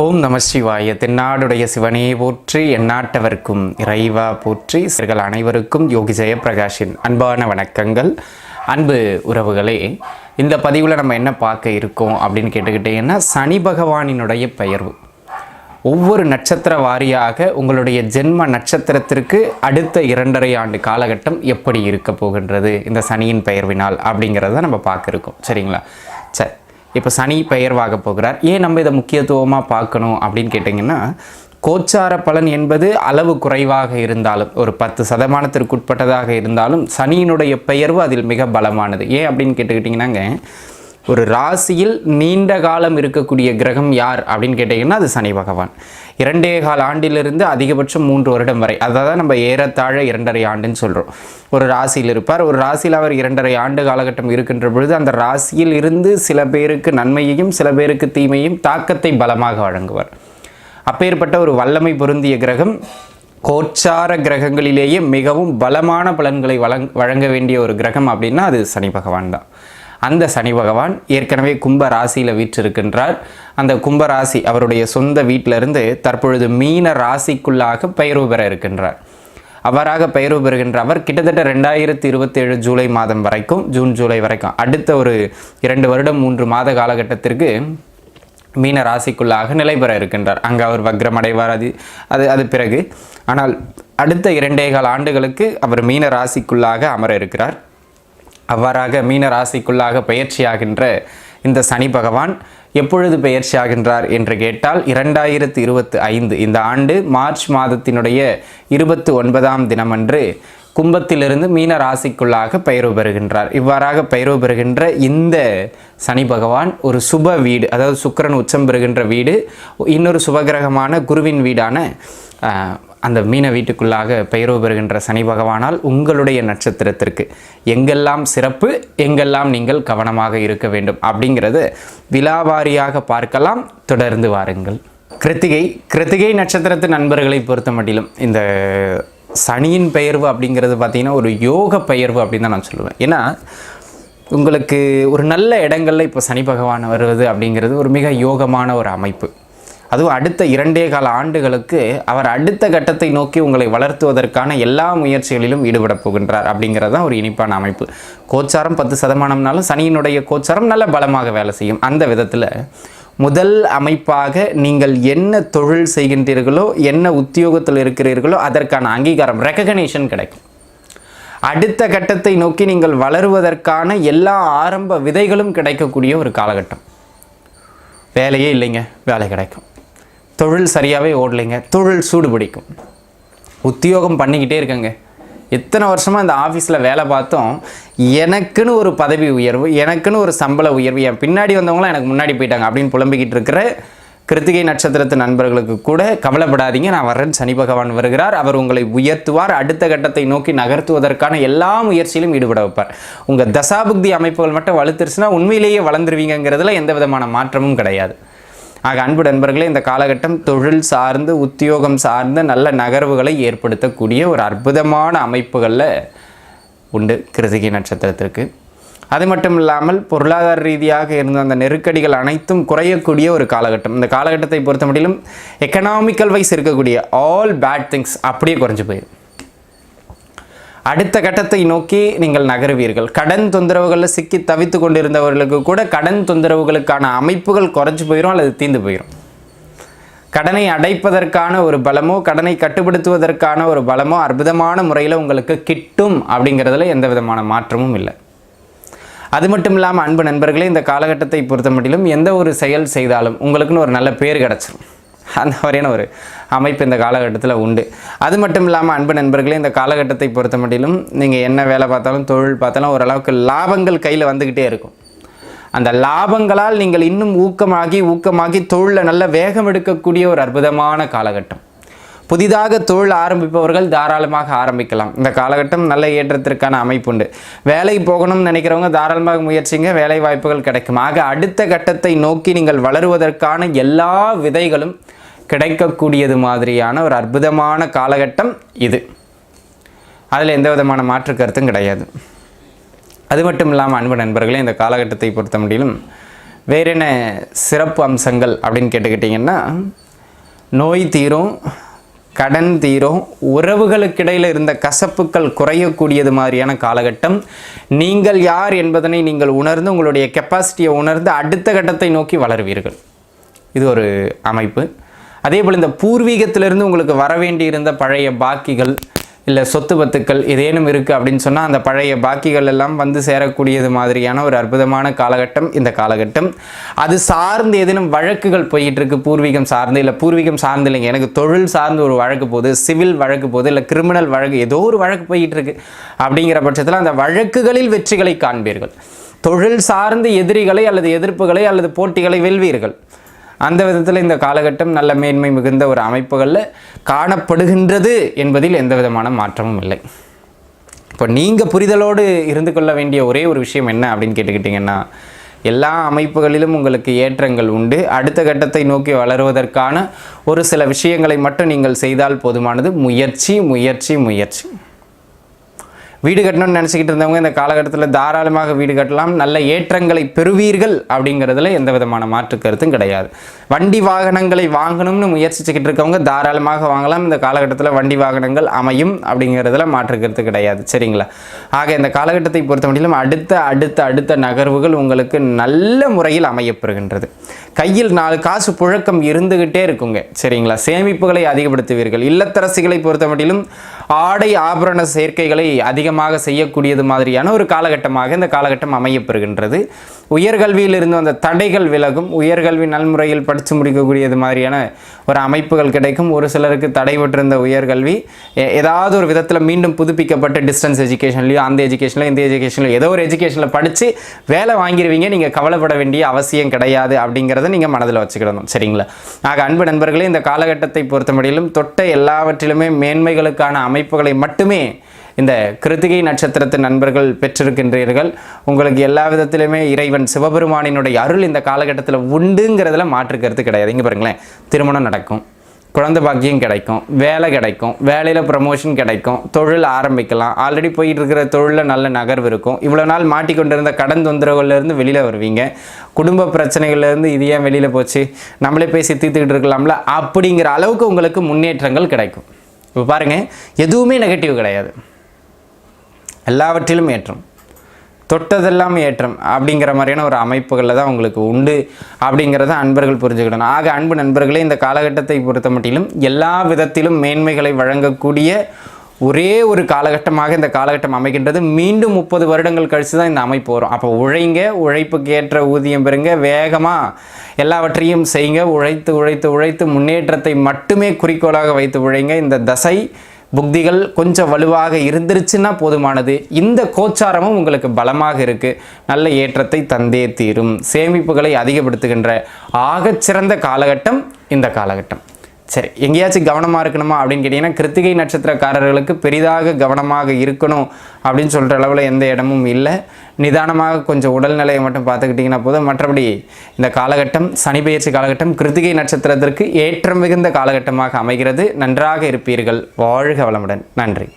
ஓம் நம சிவாய. தென்னாடுடைய சிவனே போற்றி, எந்நாட்டவர்க்கும் இறைவா போற்றி. சிறுகள் அனைவருக்கும் யோகி ஜெயப்பிரகாஷின் அன்பான வணக்கங்கள். அன்பு உறவுகளே, இந்த பதிவில் நம்ம என்ன பார்க்க இருக்கோம் அப்படின்னு கேட்டுக்கிட்டீங்கன்னா, சனி பகவானினுடைய பெயர்வு ஒவ்வொரு நட்சத்திர வாரியாக உங்களுடைய ஜென்ம நட்சத்திரத்திற்கு அடுத்த 2.5 ஆண்டு காலகட்டம் எப்படி இருக்க போகின்றது இந்த சனியின் பெயர்வினால் அப்படிங்கிறத நம்ம பார்க்க இருக்கோம். சரிங்களா? சரி, இப்போ சனி பெயர்வாக போகிறார். ஏன் நம்ம இதை முக்கியத்துவமாக பார்க்கணும் அப்படின்னு கேட்டிங்கன்னா, கோச்சார பலன் என்பது அளவு குறைவாக இருந்தாலும், ஒரு 10% உட்பட்டதாக இருந்தாலும் சனியினுடைய பெயர்வு அதில் மிக பலமானது. ஏன் அப்படின்னு கேட்டுக்கிட்டிங்கன்னாங்க, ஒரு ராசியில் நீண்ட காலம் இருக்கக்கூடிய கிரகம் யார் அப்படின்னு கேட்டிங்கன்னா அது சனி பகவான். 2.25 ஆண்டிலிருந்து அதிகபட்சம் 3 வருடம் வரை, அதாவது நம்ம ஏறத்தாழ 2.5 ஆண்டுன்னு சொல்கிறோம். ஒரு ராசியில் இருப்பார். ஒரு ராசியில் அவர் 2.5 ஆண்டு காலகட்டம் இருக்கின்ற பொழுது அந்த ராசியில் இருந்து சில பேருக்கு நன்மையையும் சில பேருக்கு தீமையும் தாக்கத்தை பலமாக வழங்குவார். அப்பேற்பட்ட ஒரு வல்லமை பொருந்திய கிரகம், கோச்சார கிரகங்களிலேயே மிகவும் பலமான பலன்களை வழங்க வேண்டிய ஒரு கிரகம் அப்படின்னா அது சனி பகவான் தான். அந்த சனி பகவான் ஏற்கனவே கும்ப ராசியில் வீற்றிருக்கின்றார். அந்த கும்பராசி அவருடைய சொந்த வீட்டிலிருந்து தற்பொழுது மீன ராசிக்குள்ளாக பெயர்வு பெற இருக்கின்றார். அவ்வாறாக பெயர்வு பெறுகின்ற அவர் கிட்டத்தட்ட 2027 ஜூலை மாதம் வரைக்கும், ஜூன் ஜூலை வரைக்கும், அடுத்த ஒரு 2 வருடம் 3 மாத காலகட்டத்திற்கு மீன ராசிக்குள்ளாக நிலை பெற இருக்கின்றார். அங்கே அவர் வக்ரம் அடைவார். அது பிறகு, ஆனால் அடுத்த 2.25 ஆண்டுகளுக்கு அவர் மீன ராசிக்குள்ளாக அமர இருக்கிறார். அவ்வாறாக மீன ராசிக்குள்ளாக பயிற்சியாகின்ற இந்த சனி பகவான் எப்பொழுது பயிற்சியாகின்றார் என்று கேட்டால் 2025 இந்த ஆண்டு மார்ச் மாதத்தினுடைய 29ஆம் தினமன்று கும்பத்திலிருந்து மீன ராசிக்குள்ளாக பெயர்வு பெறுகின்றார். இவ்வாறாக பெயர்வு பெறுகின்ற இந்த சனி பகவான் ஒரு சுப வீடு, அதாவது சுக்கிரன் உச்சம் பெறுகின்ற வீடு, இன்னொரு சுபகிரகமான குருவின் வீடான அந்த மீன வீட்டுக்குள்ளாக பெயர்வு பெறுகின்ற சனி பகவானால் உங்களுடைய நட்சத்திரத்திற்கு எங்கெல்லாம் சிறப்பு, எங்கெல்லாம் நீங்கள் கவனமாக இருக்க வேண்டும் அப்படிங்கிறது விலாவாரியாக பார்க்கலாம். தொடர்ந்து வாருங்கள். கிருத்திகை நட்சத்திரத்து நண்பர்களை பொறுத்த மட்டிலும் இந்த சனியின் பெயர்வு அப்படிங்கிறது பார்த்திங்கன்னா ஒரு யோக பெயர்வு அப்படின்னு தான் நான் சொல்லுவேன். ஏன்னா உங்களுக்கு ஒரு நல்ல இடங்களில் இப்போ சனி பகவான் வருவது அப்படிங்கிறது ஒரு மிக யோகமான ஒரு அமைப்பு. அதுவும் அடுத்த 2.25 ஆண்டுகளுக்கு அவர் அடுத்த கட்டத்தை நோக்கி உங்களை வளர்த்துவதற்கான எல்லா முயற்சிகளிலும் ஈடுபட போகின்றார் அப்படிங்கிறது தான் ஒரு இனிப்பான அமைப்பு. கோச்சாரம் 10%னாலும் சனியினுடைய கோச்சாரம் நல்ல பலமாக வேலை செய்யும். அந்த விதத்தில் முதல் அமைப்பாக நீங்கள் என்ன தொழில் செய்கின்றீர்களோ, என்ன உத்தியோகத்தில் இருக்கிறீர்களோ அதற்கான அங்கீகாரம், ரெகக்னேஷன் கிடைக்கும். அடுத்த கட்டத்தை நோக்கி நீங்கள் வளருவதற்கான எல்லா ஆரம்ப விதைகளும் கிடைக்கக்கூடிய ஒரு காலகட்டம். வேலையே இல்லைங்க, வேலை கிடைக்கும். தொழில் சரியாகவே ஓடலைங்க, தொழில் சூடு பிடிக்கும். உத்தியோகம் பண்ணிக்கிட்டே இருக்கங்க, எத்தனை வருஷமாக இந்த ஆஃபீஸில் வேலை பார்த்தோம், எனக்குன்னு ஒரு பதவி உயர்வு, எனக்குன்னு ஒரு சம்பள உயர்வு, என் பின்னாடி வந்தவங்களாம் எனக்கு முன்னாடி போயிட்டாங்க அப்படின்னு புலம்பிக்கிட்டு இருக்கிற கிருத்திகை நட்சத்திரத்து நண்பர்களுக்கு கூட கவலைப்படாதீங்க, நான் வர்றேன். சனி பகவான் வருகிறார். அவர் உங்களை உயர்த்துவார். அடுத்த கட்டத்தை நோக்கி நகர்த்துவதற்கான எல்லா முயற்சியிலும் ஈடுபட வைப்பார். உங்கள் தசாபுக்தி அமைப்புகள் மட்டும் வலுத்துருச்சுன்னா உண்மையிலேயே வளர்ந்துருவீங்கிறதுல எந்த விதமான மாற்றமும் கிடையாது. ஆக அன்பு நண்பர்களே, இந்த காலகட்டம் தொழில் சார்ந்து, உத்தியோகம் சார்ந்த நல்ல நகர்வுகளை ஏற்படுத்தக்கூடிய ஒரு அற்புதமான அமைப்புகளில் உண்டு கிருத்திகை நட்சத்திரத்திற்கு. அது மட்டும் இல்லாமல் பொருளாதார ரீதியாக இருந்த அந்த நெருக்கடிகள் அனைத்தும் குறையக்கூடிய ஒரு காலகட்டம். இந்த காலகட்டத்தை பொறுத்த மட்டிலும் எக்கனாமிக்கல் வைஸ் இருக்கக்கூடிய ஆல் பேட் திங்ஸ் அப்படியே குறைஞ்சு போயிடும். அடுத்த கட்டத்தை நோக்கி நீங்கள் நகருவீர்கள். கடன் தொந்தரவுகளில் சிக்கி தவித்து கொண்டிருந்தவர்களுக்கு கூட கடன் தொந்தரவுகளுக்கான அமைப்புகள் குறைஞ்சு போயிடும் அல்லது தீர்ந்து போயிடும். கடனை அடைப்பதற்கான ஒரு பலமோ, கடனை கட்டுப்படுத்துவதற்கான ஒரு பலமோ அற்புதமான முறையில் உங்களுக்கு கிட்டும் அப்படிங்கிறதுல எந்த விதமான மாற்றமும் இல்லை. அது மட்டும் இல்லாமல் அன்பு நண்பர்களே, இந்த காலகட்டத்தை பொறுத்த மட்டிலும் எந்த ஒரு செயல் செய்தாலும் உங்களுக்குன்னு ஒரு நல்ல பேர் கிடச்சிடும். அந்த மாதிரியான ஒரு அமைப்பு இந்த காலகட்டத்தில் உண்டு. அது மட்டும் இல்லாமல் அன்பு நண்பர்களே, இந்த காலகட்டத்தை பொறுத்த மட்டிலும் நீங்கள் என்ன வேலை பார்த்தாலும், தொழில் பார்த்தாலும் ஓரளவுக்கு லாபங்கள் கையில் வந்துக்கிட்டே இருக்கும். அந்த லாபங்களால் நீங்கள் இன்னும் ஊக்கமாகி தொழிலில் நல்ல வேகம் எடுக்கக்கூடிய ஒரு அற்புதமான காலகட்டம். புதிதாக தொழில் ஆரம்பிப்பவர்கள் தாராளமாக ஆரம்பிக்கலாம். இந்த காலகட்டம் நல்ல ஏற்றத்திற்கான அமைப்பு உண்டு. வேலை போகணும்னு நினைக்கிறவங்க தாராளமாக முயற்சிங்க, வேலை வாய்ப்புகள் கிடைக்கும். ஆக அடுத்த கட்டத்தை நோக்கி நீங்கள் வளருவதற்கான எல்லா விதைகளும் கிடைக்கக்கூடியது மாதிரியான ஒரு அற்புதமான காலகட்டம் இது. அதில் எந்த விதமான மாற்று கருத்தும் கிடையாது. அது மட்டும் இல்லாமல் அன்பு நண்பர்களே, இந்த காலகட்டத்தை பொறுத்த முடியும் வேறு என்ன சிறப்பு அம்சங்கள் அப்படின்னு கேட்டுக்கிட்டிங்கன்னா, நோய் தீரும், கடன் தீரும், உறவுகளுக்கிடையில் இருந்த கசப்புக்கள் குறையக்கூடியது மாதிரியான காலகட்டம். நீங்கள் யார் என்பதனை நீங்கள் உணர்ந்து உங்களுடைய கெப்பாசிட்டியை உணர்ந்து அடுத்த கட்டத்தை நோக்கி வளருவீர்கள். இது ஒரு அமைப்பு. அதே போல் இந்த பூர்வீகத்திலிருந்து உங்களுக்கு வர வேண்டி இருந்த பழைய பாக்கிகள் இல்லை சொத்து பத்துக்கள் ஏதேனும் இருக்குது அப்படின்னு சொன்னால் அந்த பழைய பாக்கிகள் எல்லாம் வந்து சேரக்கூடியது மாதிரியான ஒரு அற்புதமான காலகட்டம் இந்த காலகட்டம். அது சார்ந்து ஏதேனும் வழக்குகள் போயிட்டு இருக்கு, பூர்வீகம் சார்ந்து, இல்லை பூர்வீகம் சார்ந்து இல்லைங்க, எனக்கு தொழில் சார்ந்து ஒரு வழக்கு போகுது, சிவில் வழக்கு போகுது, இல்லை கிரிமினல் வழக்கு, ஏதோ ஒரு வழக்கு போயிட்டு இருக்கு. அப்படிங்கிற பட்சத்தில் அந்த வழக்குகளில் வெற்றிகளை காண்பீர்கள். தொழில் சார்ந்து எதிரிகளை அல்லது எதிர்ப்புகளை அல்லது போட்டிகளை வெல்வீர்கள். அந்த விதத்தில் இந்த காலகட்டம் நல்ல மேன்மை மிகுந்த ஒரு அமைப்புகளில் காணப்படுகின்றது என்பதில் எந்த விதமான மாற்றமும் இல்லை. இப்போ நீங்கள் புரிதலோடு இருந்து கொள்ள வேண்டிய ஒரே ஒரு விஷயம் என்ன அப்படின்னு கேட்டுக்கிட்டிங்கன்னா, எல்லா அமைப்புகளிலும் உங்களுக்கு ஏற்றங்கள் உண்டு. அடுத்த கட்டத்தை நோக்கி வளருவதற்கான ஒரு சில விஷயங்களை மட்டும் நீங்கள் செய்தால் போதுமானது. முயற்சி முயற்சி முயற்சி. வீடு கட்டணும்னு நினச்சிக்கிட்டு இருந்தவங்க இந்த காலகட்டத்தில் தாராளமாக வீடு கட்டலாம். நல்ல ஏற்றங்களை பெறுவீர்கள் அப்படிங்கிறதுல எந்த விதமான மாற்று கருத்தும் கிடையாது. வண்டி வாகனங்களை வாங்கணும்னு முயற்சிச்சுக்கிட்டு இருக்கவங்க தாராளமாக வாங்கலாம். இந்த காலகட்டத்தில் வண்டி வாகனங்கள் அமையும் அப்படிங்கிறதுல மாற்று கருத்து கிடையாது. சரிங்களா? ஆக இந்த காலகட்டத்தை பொறுத்த முடியலும் அடுத்த அடுத்த அடுத்த நகர்வுகள் உங்களுக்கு நல்ல முறையில் அமையப்பெறுகின்றது. கையில் 4 காசு புழக்கம் இருந்துகிட்டே இருக்குங்க. சரிங்களா? சேமிப்புகளை அதிகப்படுத்துவீர்கள். இல்லத்தரசிகளை பொறுத்த மட்டிலும் ஆடை ஆபரண சேர்க்கைகளை அதிகமாக செய்யக்கூடியது மாதிரியான ஒரு காலகட்டமாக இந்த காலகட்டம் அமையப்பெறுகின்றது. உயர்கல்வியில் இருந்து அந்த தடைகள் விலகும். உயர்கல்வி நல்முறையில் படித்து முடிக்கக்கூடியது மாதிரியான ஒரு அமைப்புகள் கிடைக்கும். ஒரு சிலருக்கு தடைபட்டிருந்த உயர்கல்வி ஏதாவது ஒரு விதத்தில் மீண்டும் புதுப்பிக்கப்பட்டு டிஸ்டன்ஸ் எஜுகேஷன்லையோ அந்த எஜுகேஷனில் இந்த எஜுகேஷனில் ஏதோ ஒரு எஜுகேஷனில் படித்து வேலை வாங்கிடுவீங்க. நீங்கள் கவலைப்பட வேண்டிய அவசியம் கிடையாது அப்படிங்கிறத நீங்கள் மனதில் வச்சுக்கிடணும். சரிங்களா? ஆக அன்பு நண்பர்களே, இந்த காலகட்டத்தை பொறுத்தமட்டிலும் தொட்ட எல்லாவற்றிலுமே மேன்மைகளுக்கான அமைப்புகளை மட்டுமே இந்த கிருத்திகை நட்சத்திரத்து நண்பர்கள் பெற்றிருக்கின்றீர்கள். உங்களுக்கு எல்லா விதத்திலுமே இறைவன் சிவபெருமானினுடைய அருள் இந்த காலகட்டத்தில் உண்டுங்கிறதுல மாற்று கருத்து கிடையாது. இங்கே பாருங்களேன், திருமணம் நடக்கும், குழந்தை பாக்கியம் கிடைக்கும், வேலை கிடைக்கும், வேலையில் ப்ரமோஷன் கிடைக்கும், தொழில் ஆரம்பிக்கலாம், ஆல்ரெடி போயிட்டு இருக்கிற தொழிலில் நல்ல நகர்வு இருக்கும், இவ்வளோ நாள் மாட்டிக்கொண்டிருந்த கடன் தொந்தரவுலேருந்து வெளியில் வருவீங்க, குடும்ப பிரச்சனைகள்லேருந்து இது ஏன் வெளியில் போச்சு, நம்மளே பேசி தீர்த்துக்கிட்டு இருக்கலாம்ல அப்படிங்கிற அளவுக்கு உங்களுக்கு முன்னேற்றங்கள் கிடைக்கும். இப்போ பாருங்கள், எதுவுமே நெகட்டிவ் கிடையாது, எல்லாவற்றிலும் ஏற்றம், தொட்டதெல்லாம் ஏற்றம் அப்படிங்கிற மாதிரியான ஒரு அமைப்புகளில் தான் உங்களுக்கு உண்டு அப்படிங்கிறத அன்பர்கள் புரிஞ்சுக்கிடணும். ஆக அன்பு நண்பர்களே, இந்த காலகட்டத்தை பொறுத்த மட்டிலும் எல்லா விதத்திலும் மேன்மைகளை வழங்கக்கூடிய ஒரே ஒரு காலகட்டமாக இந்த காலகட்டம் அமைக்கின்றது. மீண்டும் 30 வருடங்கள் கழித்து தான் இந்த அமைப்பு வரும். அப்போ உழைங்க, உழைப்புக்கு ஏற்ற ஊதியம் பெறுங்க, வேகமாக எல்லாவற்றையும் செய்யுங்க, உழைத்து உழைத்து உழைத்து முன்னேற்றத்தை மட்டுமே குறிக்கோளாக வைத்து உழைங்க. இந்த தசை புக்திகள் கொஞ்சம் வலுவாக இருந்துருச்சுன்னா போதுமானது. இந்த கோச்சாரமும் உங்களுக்கு பலமாக இருக்குது, நல்ல ஏற்றத்தை தந்தே தீரும். சேமிப்புகளை அதிகப்படுத்துகின்ற ஆகச்சிறந்த காலகட்டம் இந்த காலகட்டம். சரி, எங்கேயாச்சும் கவனமாக இருக்கணுமா அப்படின்னு கேட்டிங்கன்னா, கிருத்திகை நட்சத்திரக்காரர்களுக்கு பெரிதாக கவனமாக இருக்கணும் அப்படின்னு சொல்கிற அளவில் எந்த இடமும் இல்லை. நிதானமாக கொஞ்சம் உடல்நிலையை மட்டும் பார்த்துக்கிட்டிங்கன்னா போதும். மற்றபடி இந்த காலகட்டம் சனி பெயர்ச்சி காலகட்டம் கிருத்திகை நட்சத்திரத்திற்கு ஏற்றம் மிகுந்த காலகட்டமாக அமைகிறது. நன்றாக இருப்பீர்கள். வாழ்க வளமுடன். நன்றி.